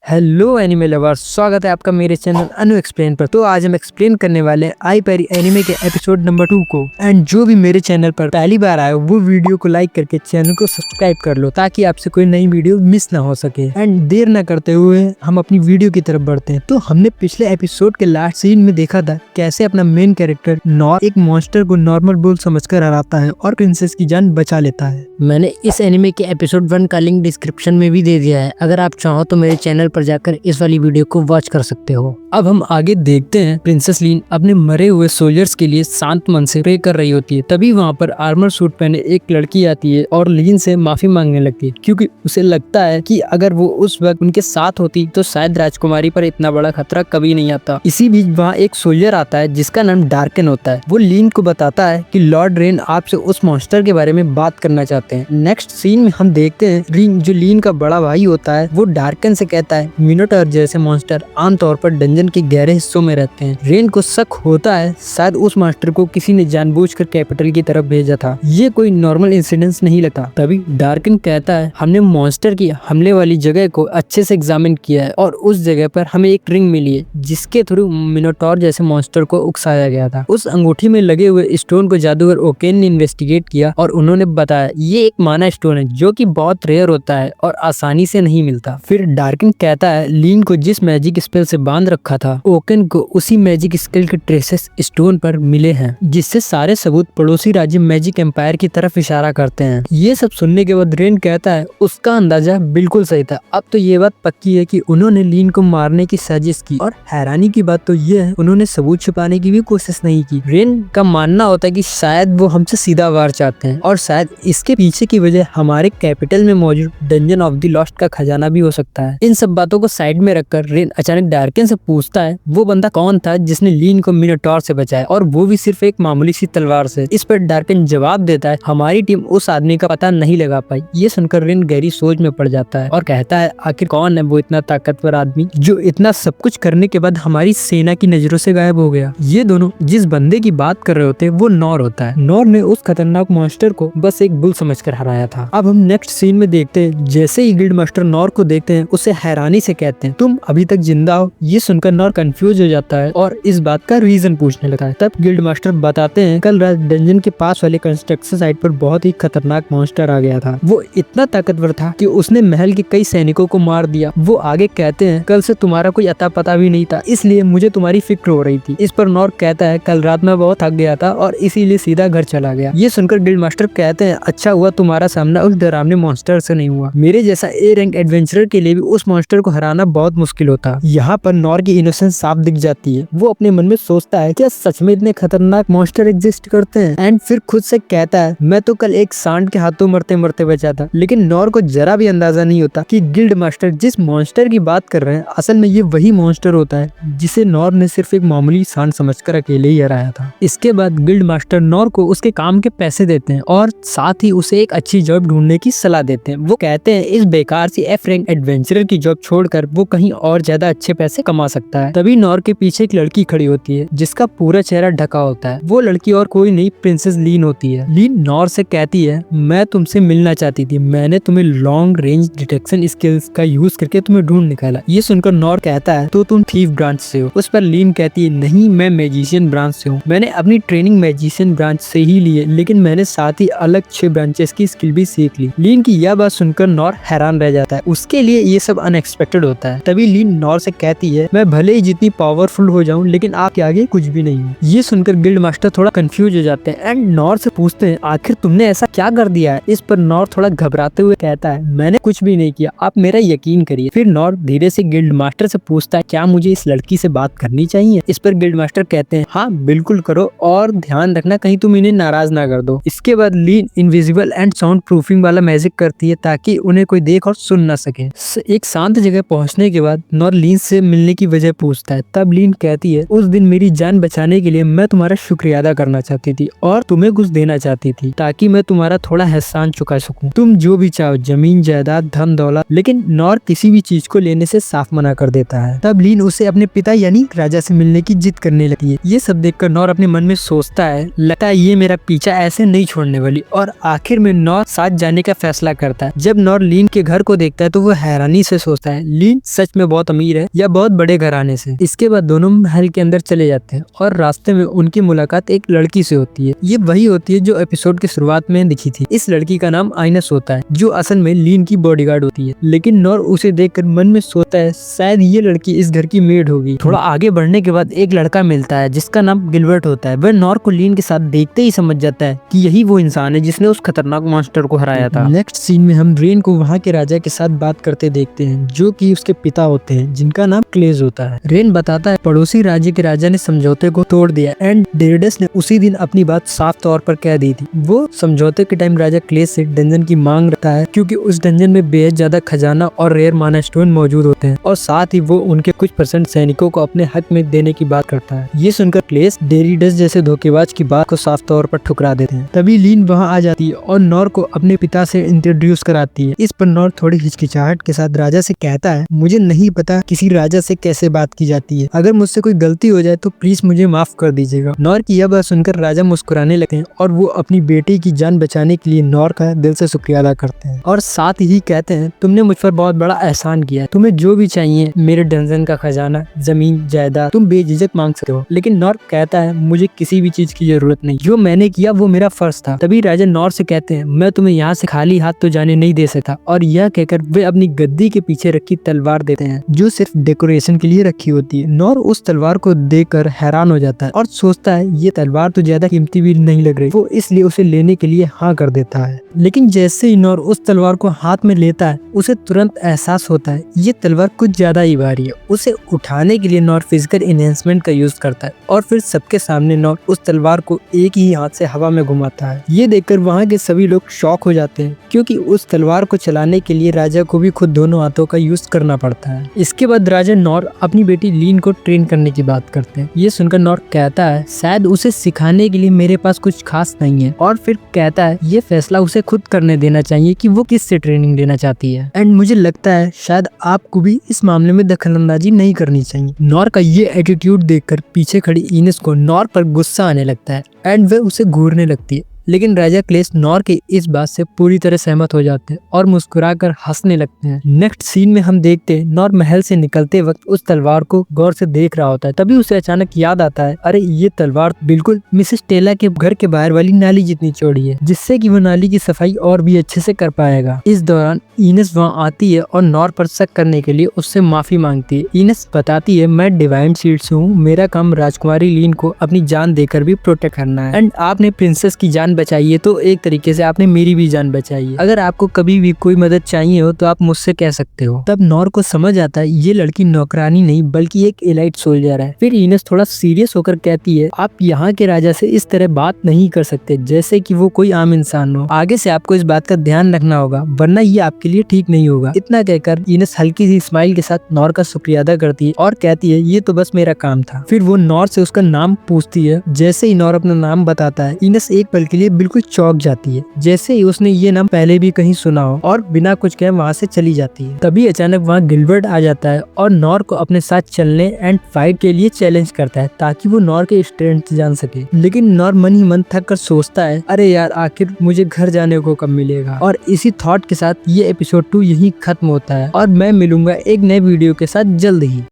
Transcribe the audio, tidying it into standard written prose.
Hello anime lovers, स्वागत है आपका मेरे चैनल अनु एक्सप्लेन पर। तो आज हम एक्सप्लेन करने वाले हैं आई पेरी एनिमे के एपिसोड नंबर 2 को। एंड जो भी मेरे चैनल पर पहली बार आए वो वीडियो को लाइक करके चैनल को सब्सक्राइब कर लो ताकि आपसे कोई नई वीडियो मिस ना हो सके। एंड देर न करते हुए हम अपनी वीडियो की तरफ बढ़ते हैं। तो हमने पिछले एपिसोड के लास्ट सीन में देखा था कैसे अपना मेन कैरेक्टर नॉर एक मॉन्स्टर को नॉर्मल बुल समझकर हराता है और प्रिंसेस की जान बचा लेता है। मैंने इस एनिमे के एपिसोड 1 का लिंक डिस्क्रिप्शन में भी दे दिया है, अगर आप चाहो तो मेरे चैनल पर जाकर इस वाली वीडियो को वॉच कर सकते हो। अब हम आगे देखते हैं प्रिंसेस लीन अपने मरे हुए सोल्जर्स के लिए शांत मन से प्रे कर रही होती है। तभी वहाँ पर आर्मर सूट पहने एक लड़की आती है और लीन से माफी मांगने लगती है क्योंकि उसे लगता है कि अगर वो उस वक्त उनके साथ होती तो शायद राजकुमारी पर इतना बड़ा खतरा कभी नहीं आता। इसी बीच वहाँ एक सोल्जर आता है जिसका नाम डार्कन होता है। वो लीन को बताता है कि लॉर्ड रेन आपसे उस मॉन्स्टर के बारे में बात करना चाहते हैं। नेक्स्ट सीन में हम देखते हैं रीन जो लीन का बड़ा भाई होता है वो डार्कन से कहता है मिनोटॉर जैसे मॉन्स्टर आमतौर पर डंजन के गहरे हिस्सों में रहते हैं। रेन को शक होता है शायद उस मास्टर को किसी ने जानबूझकर कैपिटल की तरफ भेजा था, ये कोई नॉर्मल इंसिडेंस नहीं लगता। तभी डार्कन कहता है हमने मॉन्स्टर की हमले वाली जगह को अच्छे से एग्जामिन किया है और उस जगह पर हमें एक रिंग मिली है जिसके थ्रू मिनोटॉर जैसे मॉन्स्टर को उकसाया गया था। उस अंगूठी में लगे हुए स्टोन को जादूगर ओकेन ने इन्वेस्टिगेट किया और उन्होंने बताया ये एक माना स्टोन है जो कि बहुत रेयर होता है और आसानी से नहीं मिलता। फिर डार्कन कहता है लीन को जिस मैजिक स्पेल से बांध रखा था ओकेन को उसी मैजिक स्पेल के ट्रेसेस स्टोन पर मिले हैं, जिससे सारे सबूत पड़ोसी राज्य मैजिक एम्पायर की तरफ इशारा करते हैं। ये सब सुनने के बाद रेन कहता है उसका अंदाजा बिल्कुल सही था। अब तो ये बात पक्की है कि उन्होंने लीन को मारने की साजिश की और हैरानी की बात तो ये है उन्होंने सबूत छुपाने की भी कोशिश नहीं की। रेन का मानना होता है कि शायद वो हमसे सीधा वार चाहते हैं और शायद इसके पीछे की वजह हमारे कैपिटल में मौजूद डंजन ऑफ द लॉस्ट का खजाना भी हो सकता है। इन सब बातों को साइड में रखकर रेन अचानक डार्कन से पूछता है वो बंदा कौन था जिसने लीन को मिनोटॉर से बचाया और वो भी सिर्फ एक मामूली सी तलवार से। इस पर डार्कन जवाब देता है हमारी टीम उस आदमी का पता नहीं लगा पाई। ये सुनकर रेन गहरी सोच में पड़ जाता है और कहता है आखिर कौन है वो इतना ताकतवर आदमी जो इतना सब कुछ करने के बाद हमारी सेना की नजरों से गायब हो गया। ये दोनों जिस बंदे की बात कर रहे होते हैं वो नॉर होता है। नॉर ने उस खतरनाक मॉन्स्टर को बस एक बुल समझकर हराया था। अब हम नेक्स्ट सीन में देखते हैं जैसे ही गिल्ड मास्टर नॉर को देखते हैं उसे हैरानी से कहते हैं तुम अभी तक जिंदा हो। ये सुनकर नॉर कंफ्यूज हो जाता है और इस बात का रीजन पूछने लगता है। तब गिल्ड मास्टर बताते हैं कल रात डंजन के पास वाले कंस्ट्रक्शन साइट पर बहुत ही खतरनाक मॉन्स्टर आ गया था। वो इतना ताकतवर था कि उसने महल के कई सैनिकों को मार दिया। वो आगे कहते हैं कल से तुम्हारा कोई अता पता भी नहीं था इसलिए मुझे तुम्हारी फिक्र हो रही थी। इस पर नॉर कहता है कल रात में बहुत थक गया था और इसीलिए सीधा घर चला गया। ये सुनकर गिल्ड मास्टर कहते हैं अच्छा हुआ तुम्हारा सामना उस डरावने मॉन्स्टर से नहीं हुआ। मेरे जैसा ए रैंक एडवेंचरर के लिए भी उस मॉन्स्टर को हराना बहुत मुश्किल होता। यहाँ पर नॉर की इनोसेंस साफ दिख जाती है। वो अपने मन में सोचता है क्या सच में इतने खतरनाक मॉन्स्टर एग्जिस्ट करते हैं। एंड फिर खुद से कहता है मैं तो कल एक सांड के हाथों मरते मरते बचा था। लेकिन नॉर को जरा भी अंदाजा नहीं होता कि गिल्ड मास्टर जिस मॉन्स्टर की बात कर रहे हैं असल में ये वही मॉन्स्टर होता है जिसे नॉर ने सिर्फ एक मामूली सांड समझकर अकेले ही हराया था। इसके बाद गिल्ड मास्टर नॉर को उसके काम के पैसे देते हैं और साथ ही उसे एक अच्छी जॉब ढूंढने की सलाह देते हैं। वो कहते हैं इस बेकार सी एफ रैंक एडवेंचरर की जॉब छोड़कर वो कहीं और ज्यादा अच्छे पैसे कमा सकता है। तभी नॉर के पीछे एक लड़की खड़ी होती है जिसका पूरा चेहरा ढका होता है। वो लड़की और कोई नहीं प्रिंसेस लीन होती है। लीन नॉर से कहती है मैं तुमसे मिलना चाहती थी। मैंने तुम्हें लॉन्ग रेंज डिटेक्शन स्किल्स का यूज करके तुम्हें ढूंढ निकाला। ये सुनकर नॉर कहता है तो तुम थीफ ब्रांच से हो। उस पर लीन कहती है नहीं मैं मैजिशियन ब्रांच से हूँ। मैंने अपनी ट्रेनिंग मैजिशियन ब्रांच से ही ली है लेकिन मैंने साथ ही अलग 6 ब्रांचेस की स्किल भी सीख ली। लीन की यह बात सुनकर नॉर हैरान रह जाता है। उसके लिए ये सब अनएक्सपेक्टेड होता है। तभी लीन नॉर से कहती है मैं भले ही जितनी पावरफुल हो जाऊं लेकिन आपके आगे कुछ भी नहीं है। ये सुनकर गिल्ड मास्टर थोड़ा कंफ्यूज हो जाते हैं एंड नॉर से पूछते हैं आखिर तुमने ऐसा क्या कर दिया है। इस पर नॉर थोड़ा घबराते हुए कहता है मैंने कुछ भी नहीं किया, आप मेरा यकीन करिए। फिर नॉर धीरे से गिल्ड मास्टर से पूछता है क्या मुझे इस लड़की से बात करनी चाहिए। इस पर गिल्ड मास्टर कहते हैं हाँ बिल्कुल करो और ध्यान रखना कहीं तुम इन्हें नाराज ना कर दो। इसके बाद लीन इनविजिबल एंड साउंड प्रूफिंग वाला मैजिक करती है ताकि उन्हें कोई देख और सुन ना सके। एक शांत जगह पहुंचने के बाद नॉर लीन से मिलने की वजह पूछता है। तब लीन कहती है उस दिन मेरी जान बचाने के लिए मैं तुम्हारा शुक्रिया अदा करना चाहती थी और तुम्हें कुछ देना चाहती थी ताकि मैं तुम्हारा थोड़ा एहसान चुका सकूं। तुम जो भी चाहो जमीन जायदाद धन दौलत। लेकिन नॉर किसी भी चीज को लेने से साफ मना कर देता है। तब लीन उसे अपने पिता यानी राजा से मिलने की जिद करने लगती है। ये सब देखकर नॉर अपने मन में सोचता है लगता है ये मेरा पीछा ऐसे नहीं छोड़ने वाली और आखिर में नॉर साथ जाने का फैसला करता है। जब नॉर लीन के घर को देखता है तो वो हैरानी से सोचता है है लीन सच में बहुत अमीर है या बहुत बड़े घराने से। इसके बाद दोनों महल के अंदर चले जाते हैं और रास्ते में उनकी मुलाकात एक लड़की से होती है। ये वही होती है जो एपिसोड की शुरुआत में दिखी थी। इस लड़की का नाम आइनस होता है जो असल में लीन की बॉडीगार्ड होती है, लेकिन नॉर उसे देखकर मन में सोचता है शायद ये लड़की इस घर की मेड होगी। थोड़ा आगे बढ़ने के बाद एक लड़का मिलता है जिसका नाम गिलबर्ट होता है। वह नॉर को लीन के साथ देखते ही समझ जाता है कि यही वो इंसान है जिसने उस खतरनाक मॉन्स्टर को हराया था। नेक्स्ट सीन में हम रेन को वहाँ के राजा के साथ बात करते देखते हैं जो कि उसके पिता होते हैं जिनका नाम क्लेज होता है। रेन बताता है पड़ोसी राज्य के राजा ने समझौते को तोड़ दिया एंड डेरिडस ने उसी दिन अपनी बात साफ तौर पर कह दी थी। वो समझौते के टाइम राजा क्लेज से डंजन की मांग रखता है क्योंकि उस डंजन में बेहद ज्यादा खजाना और रेयर माना स्टोन मौजूद होते हैं और साथ ही वो उनके कुछ % सैनिकों को अपने हक में देने की बात करता है। ये सुनकर क्लेज डेरिडस जैसे धोखेबाज की बात को साफ तौर पर ठुकरा देते हैं। तभी लीन वहाँ आ जाती है और नॉर को अपने पिता से इंट्रोड्यूस कराती है। इस पर नॉर थोड़ी हिचकिचाहट के साथ राजा से कहता है मुझे नहीं पता किसी राजा से कैसे बात की जाती है, अगर मुझसे कोई गलती हो जाए तो प्लीज मुझे माफ कर दीजिएगा। नॉर की यह बात सुनकर राजा मुस्कुराने लगते हैं और वो अपनी बेटी की जान बचाने के लिए नॉर का दिल से शुक्रिया अदा करते हैं और साथ ही कहते हैं तुमने मुझ पर बहुत बड़ा एहसान किया है, तुम्हें जो भी चाहिए मेरे डंजन का खजाना, जमीन, जायदाद तुम बेझिझक मांग सकते हो। लेकिन नॉर कहता है मुझे किसी भी चीज की जरूरत नहीं, जो मैंने किया वो मेरा फर्ज था। तभी राजा नॉर से कहते हैं मैं तुम्हें यहाँ से खाली हाथ तो जाने नहीं दे सकता, और यह कहकर वे अपनी गद्दी के पीछे रखी तलवार देते हैं जो सिर्फ डेकोरेशन के लिए रखी होती है। नॉर उस तलवार को देखकर हैरान हो जाता है और सोचता है ये तलवार तो ज्यादा कीमती भी नहीं लग रही, वो इसलिए उसे लेने के लिए हाँ कर देता है। लेकिन जैसे ही नॉर उस तलवार को हाथ में लेता है उसे तुरंत एहसास होता है ये तलवार कुछ ज्यादा ही भारी है। उसे उठाने के लिए नॉर फिजिकल एनहेंसमेंट का यूज करता है और फिर सबके सामने नॉर उस तलवार को एक ही हाथ से हवा में घुमाता है। ये देखकर वहाँ के सभी लोग शॉक हो जाते हैं क्योंकि उस तलवार को चलाने के लिए राजा को भी खुद दोनों हाथों का यूज करना पड़ता है। इसके बाद राजा नॉर अपनी बेटी लीन को ट्रेन करने की बात करते हैं। ये सुनकर नॉर कहता है शायद उसे सिखाने के लिए मेरे पास कुछ खास नहीं है, और फिर कहता है ये फैसला उसे खुद करने देना चाहिए कि वो किस से ट्रेनिंग लेना चाहती है एंड मुझे लगता है शायद आपको भी इस मामले में दखलंदाजी नहीं करनी चाहिए। नॉर का ये एटीट्यूड देखकर पीछे खड़ी इनेस को नॉर पर गुस्सा आने लगता है एंड वह उसे घूरने लगती है, लेकिन राजा क्लेस नॉर के इस बात से पूरी तरह सहमत हो जाते हैं और मुस्कुराकर हंसने लगते हैं। नेक्स्ट सीन में हम देखते हैं नॉर महल से निकलते वक्त उस तलवार को गौर से देख रहा होता है। तभी उसे अचानक याद आता है अरे ये तलवार बिल्कुल मिसेस टेला के घर के बाहर वाली नाली जितनी चौड़ी है, जिससे कि वो नाली की सफाई और भी अच्छे से कर पाएगा। इस दौरान इनेस वहाँ आती है और नॉर पर शक करने के लिए उससे माफी मांगती है। इनेस बताती है मैं डिवाइन शील्ड से हूँ, मेरा काम राजकुमारी लीन को अपनी जान देकर भी प्रोटेक्ट करना है एंड आपने प्रिंसेस की जान बचाई है तो एक तरीके से आपने मेरी भी जान बचाई है। अगर आपको कभी भी कोई मदद चाहिए हो तो आप मुझसे कह सकते हो। तब नॉर को समझ आता है ये लड़की नौकरानी नहीं बल्कि एक एलाइट सोल्जर है। फिर इनेस थोड़ा सीरियस होकर कहती है आप यहाँ के राजा से इस तरह बात नहीं कर सकते जैसे कि वो कोई आम इंसान हो। आगे से आपको इस बात का ध्यान रखना होगा वरना ये आपके लिए ठीक नहीं होगा। इतना कहकर इनेस हल्की सी स्माइल के साथ नॉर का शुक्रिया अदा करती है और कहती है ये तो बस मेरा काम था। फिर वो नॉर से उसका नाम पूछती है। जैसे ही नॉर अपना नाम बताता है इनेस एक पल के लिए बिल्कुल चौंक जाती है जैसे ही उसने ये नाम पहले भी कहीं सुना हो और बिना कुछ कहे वहाँ से चली जाती है। तभी अचानक वहाँ गिलबर्ट आ जाता है और नॉर को अपने साथ चलने एंड फाइट के लिए चैलेंज करता है ताकि वो नॉर के स्ट्रेंथ जान सके। लेकिन नॉर मन ही मन थक कर सोचता है अरे यार आखिर मुझे घर जाने को कब मिलेगा। और इसी थॉट के साथ ये एपिसोड 2 यही खत्म होता है और मैं मिलूंगा एक नए वीडियो के साथ जल्द ही।